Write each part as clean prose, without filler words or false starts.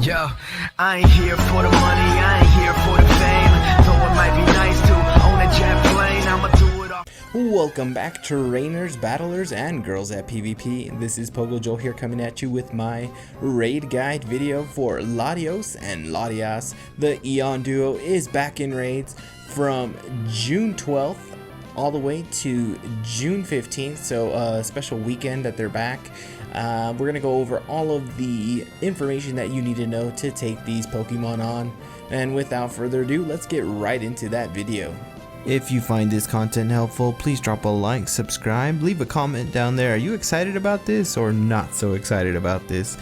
Yo, I ain't here for the money, I ain't here for the fame. Though it might be nice to own a jet plane, I'ma do it all. Welcome back to Trainers, Battlers, and Girls at PvP. This is PoGo Joel here coming at you with my raid guide video for Latios and Latias. The Eon duo is back in raids from June 12th all the way to June 15th, so a special weekend that they're back. We're going to go over all of the information that you need to know to take these Pokemon on. And without further ado, let's get right into that video. If you find this content helpful, please drop a like, subscribe, leave a comment down there. Are you excited about this or not so excited about this?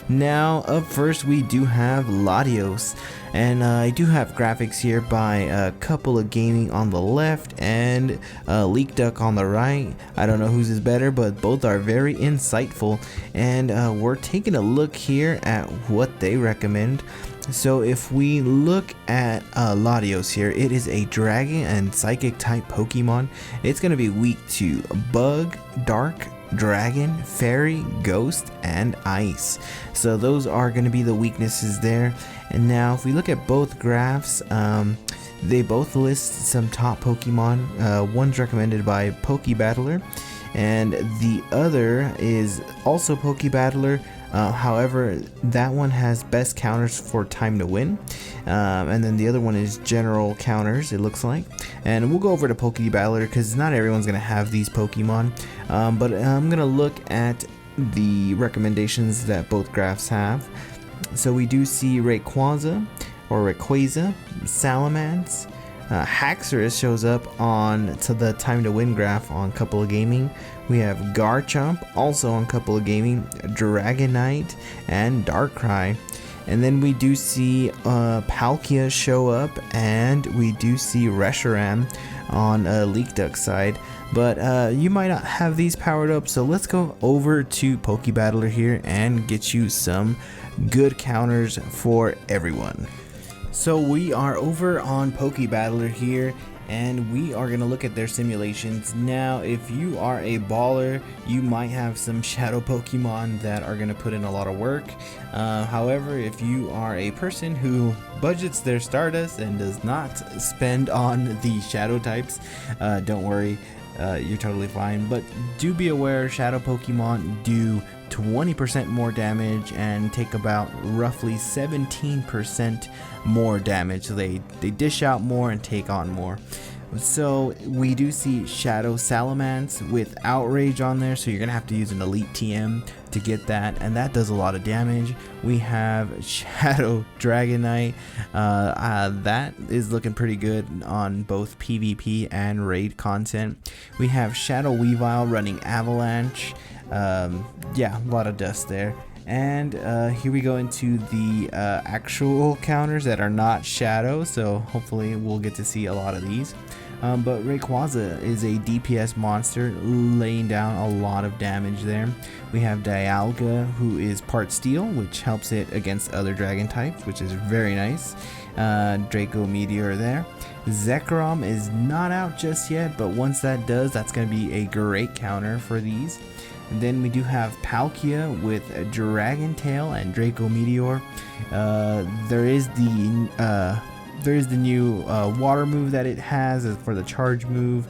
Now, up first, we do have Latios. And I do have graphics here by a couple of gaming on the left and Leak Duck on the right. I don't know whose is better, but both are very insightful. And we're taking a look here at what they recommend. So if we look at Latios here, it is a dragon and psychic type Pokemon. It's going to be weak to bug, dark, dragon, fairy, ghost, and ice. So those are going to be the weaknesses there. And now if we look at both graphs, they both list some top Pokemon. One's recommended by Pokebattler and the other is also Pokebattler. However, that one has best counters for time to win, and then the other one is general counters, it looks like. And we'll go over to Pokebattler because not everyone's going to have these Pokemon, but I'm going to look at the recommendations that both graphs have. So we do see Rayquaza or Rayquaza, Salamence, Haxorus shows up on to the time to win graph on Couple of Gaming. We have Garchomp also on Couple of Gaming, Dragonite, and Darkrai. And then we do see Palkia show up, and we do see Reshiram on Leak Duck side. But you might not have these powered up, so let's go over to Pokebattler here and get you some good counters for everyone. So we are over on Pokebattler here, and we are going to look at their simulations. Now, if you are a baller, you might have some shadow Pokemon that are going to put in a lot of work. However, if you are a person who budgets their Stardust and does not spend on the shadow types, don't worry, you're totally fine. But do be aware, shadow Pokemon do 20% more damage and take about roughly 17% more damage. So they dish out more and take on more. So we do see Shadow Salamence with Outrage on there, so you're gonna have to use an Elite TM to get that, and that does a lot of damage. We have Shadow Dragonite, that is looking pretty good on both PvP and raid content. We have Shadow Weavile running Avalanche. Yeah, a lot of dust there. And here we go into the actual counters that are not shadow, so hopefully we'll get to see a lot of these. But Rayquaza is a DPS monster, laying down a lot of damage there. We have Dialga, who is part steel, which helps it against other dragon types, which is very nice. Draco Meteor there. Zekrom is not out just yet, but once that does, that's going to be a great counter for these. And then we do have Palkia with Dragon Tail and Draco Meteor. There is the new water move that it has for the charge move.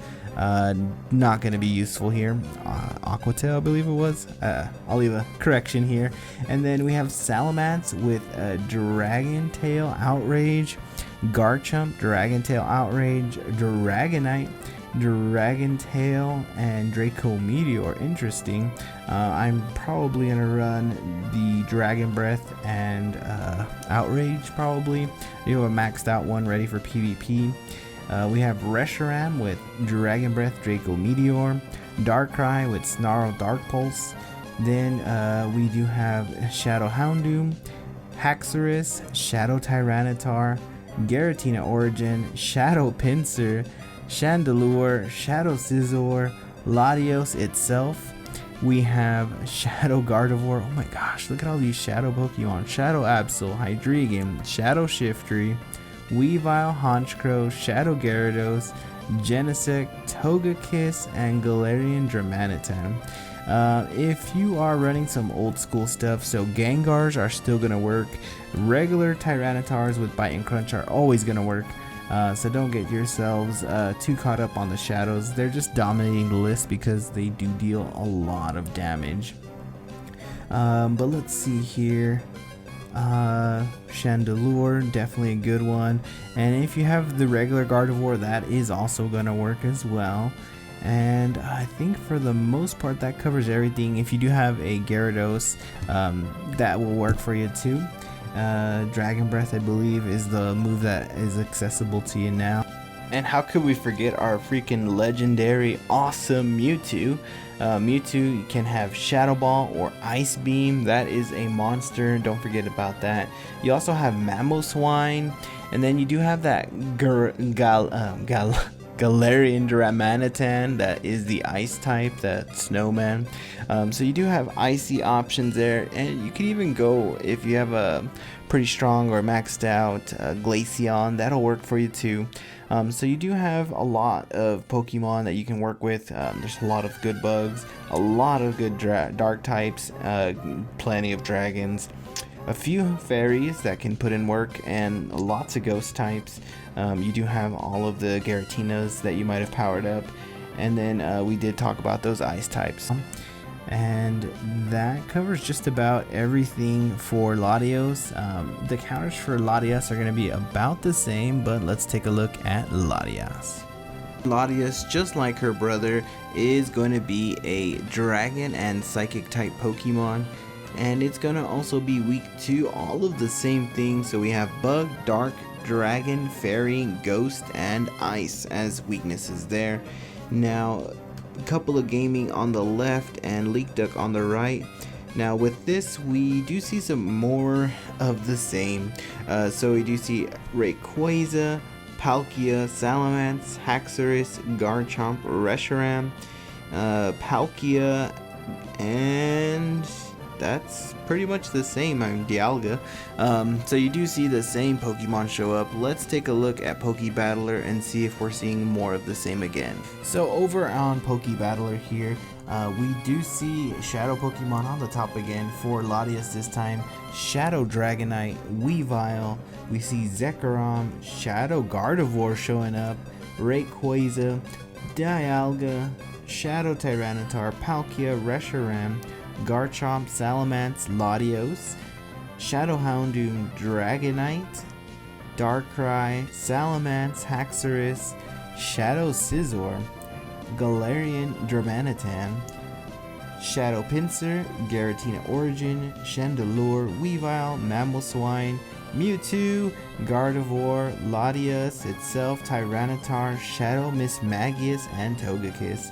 Not going to be useful here. Aqua Tail, I believe it was. I'll leave a correction here. And then we have Salamence with Dragon Tail Outrage, Garchomp, Dragon Tail Outrage, Dragonite, Dragon Tail, and Draco Meteor. Interesting. I'm probably gonna run the Dragon Breath and Outrage probably. You have a maxed out one ready for PvP. We have Reshiram with Dragon Breath, Draco Meteor, Darkrai with Snarl Dark Pulse. Then we do have Shadow Houndoom, Haxorus, Shadow Tyranitar, Giratina Origin, Shadow Pinsir, Chandelure, Shadow Scizor, Latios itself. We have Shadow Gardevoir. Oh my gosh, look at all these Shadow Pokemon. Shadow Absol, Hydreigon, Shadow Shiftry, Weavile, Honchkrow, Shadow Gyarados, Genesect, Togekiss, and Galarian Dramanitan. If you are running some old school stuff, so Gengars are still gonna work. Regular Tyrannitars with Bite and Crunch are always gonna work. So don't get yourselves too caught up on the shadows. They're just dominating the list because they do deal a lot of damage. But let's see here. Chandelure, definitely a good one. And if you have the regular Gardevoir, that is also gonna work as well. And I think for the most part that covers everything. If you do have a Gyarados, that will work for you too. Dragon Breath, I believe, is the move that is accessible to you now. And how could we forget our freaking legendary awesome Mewtwo? Mewtwo can have Shadow Ball or Ice Beam. That is a monster, don't forget about that. You also have Mamoswine, and then you do have that Galarian Dramanitan, that is the ice type, that snowman. So you do have icy options there, and you can even go, if you have a pretty strong or maxed out Glaceon, that'll work for you too. So you do have a lot of Pokemon that you can work with. There's a lot of good bugs, a lot of good dark types, plenty of dragons, a few fairies that can put in work, and lots of ghost types. You do have all of the Garatinas that you might have powered up, and then we did talk about those ice types. And that covers just about everything for Latios. The counters for Latias are going to be about the same, but let's take a look at Latias. Latias, just like her brother, is going to be a dragon and psychic type Pokemon, and it's going to also be weak to all of the same things. So we have bug, dark, dragon, fairy, ghost, and ice as weaknesses there. Now, a couple of gaming on the left and leak duck on the right. Now with this, we do see some more of the same. So we do see Rayquaza, Palkia, Salamence, Haxorus, Garchomp, Reshiram, Palkia, and that's pretty much the same. I'm Dialga. So you do see the same Pokemon show up. Let's take a look at Pokebattler and see if we're seeing more of the same again. So over on Pokebattler here, we do see Shadow Pokemon on the top again for Latias this time. Shadow Dragonite, Weavile, we see Zekrom, Shadow Gardevoir showing up, Rayquaza, Dialga, Shadow Tyranitar, Palkia, Reshiram, Garchomp, Salamence, Latios, Shadow Houndoom, Dragonite, Darkrai, Salamence, Haxorus, Shadow Scizor, Galarian Dramanitan, Shadow Pinsir, Garatina Origin, Chandelure, Weavile, Mamoswine, Mewtwo, Gardevoir, Latias itself, Tyranitar, Shadow Mismagius, and Togekiss.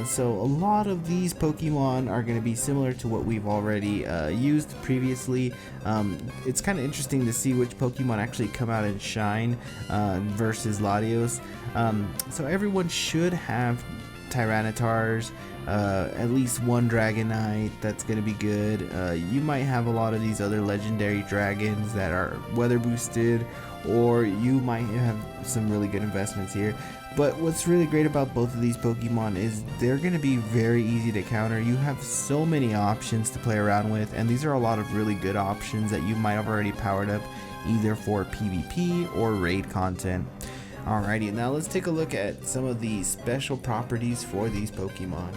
So a lot of these Pokemon are going to be similar to what we've already used previously. It's kind of interesting to see which Pokemon actually come out and shine versus Latios. So everyone should have Tyrannitars, at least one Dragonite. That's going to be good. You might have a lot of these other legendary dragons that are weather boosted, or you might have some really good investments here. But what's really great about both of these Pokemon is they're going to be very easy to counter. You have so many options to play around with, and these are a lot of really good options that you might have already powered up either for PvP or raid content. Alrighty, now let's take a look at some of the special properties for these Pokemon.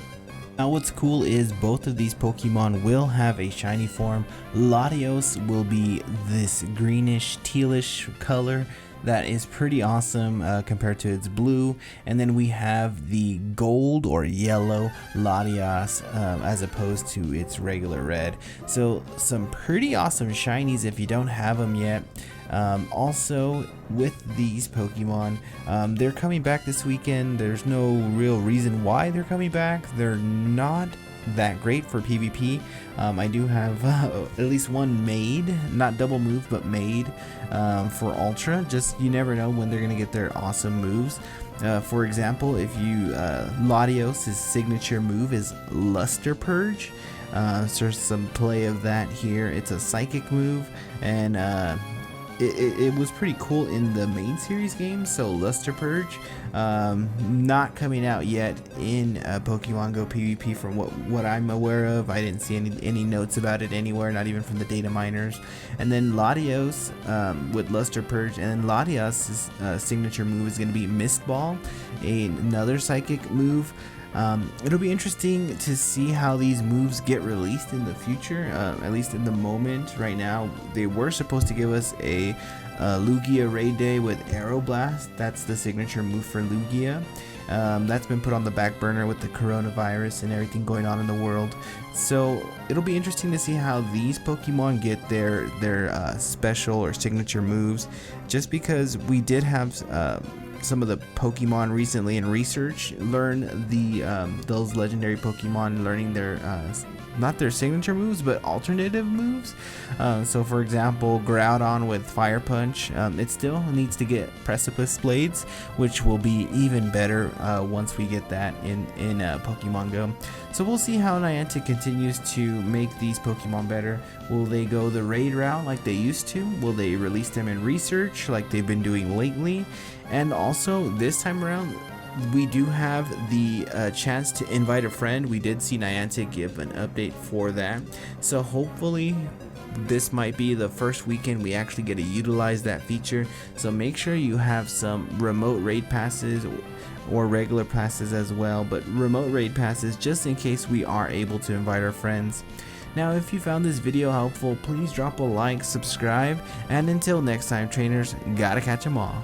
Now what's cool is both of these Pokemon will have a shiny form. Latios will be this greenish tealish color that is pretty awesome compared to its blue, and then we have the gold or yellow Latias as opposed to its regular red. So some pretty awesome shinies if you don't have them yet. Also with these Pokemon, they're coming back this weekend. There's no real reason why they're coming back. They're not that great for PvP. I do have at least one made, not double move but made for Ultra. Just you never know when they're gonna get their awesome moves. For example, if you Latios' signature move is Luster Purge. So there's some play of that here. It's a psychic move, and it was pretty cool in the main series games. So Luster Purge, not coming out yet in Pokemon Go PvP from what I'm aware of. I didn't see any notes about it anywhere, not even from the data miners. And then Latios with Luster Purge, and then Latios' signature move is going to be Mist Ball, another psychic move. It'll be interesting to see how these moves get released in the future, at least in the moment. Right now, they were supposed to give us a Lugia Raid Day with Aeroblast. That's the signature move for Lugia. That's been put on the back burner with the coronavirus and everything going on in the world. So it'll be interesting to see how these Pokemon get their special or signature moves, just because we did have some of the Pokemon recently in research learn those legendary Pokemon learning their not their signature moves but alternative moves. So for example, Groudon with Fire Punch, it still needs to get Precipice Blades, which will be even better once we get that in Pokemon Go. So we'll see how Niantic continues to make these Pokemon better. Will they go the raid route like they used to? Will they release them in research like they've been doing lately? And also this time around, we do have the chance to invite a friend. We did see Niantic give an update for that, so hopefully this might be the first weekend we actually get to utilize that feature. So make sure you have some remote raid passes or regular passes as well, but remote raid passes just in case we are able to invite our friends. Now, if you found this video helpful, please drop a like, subscribe, and until next time, trainers, gotta catch 'em all.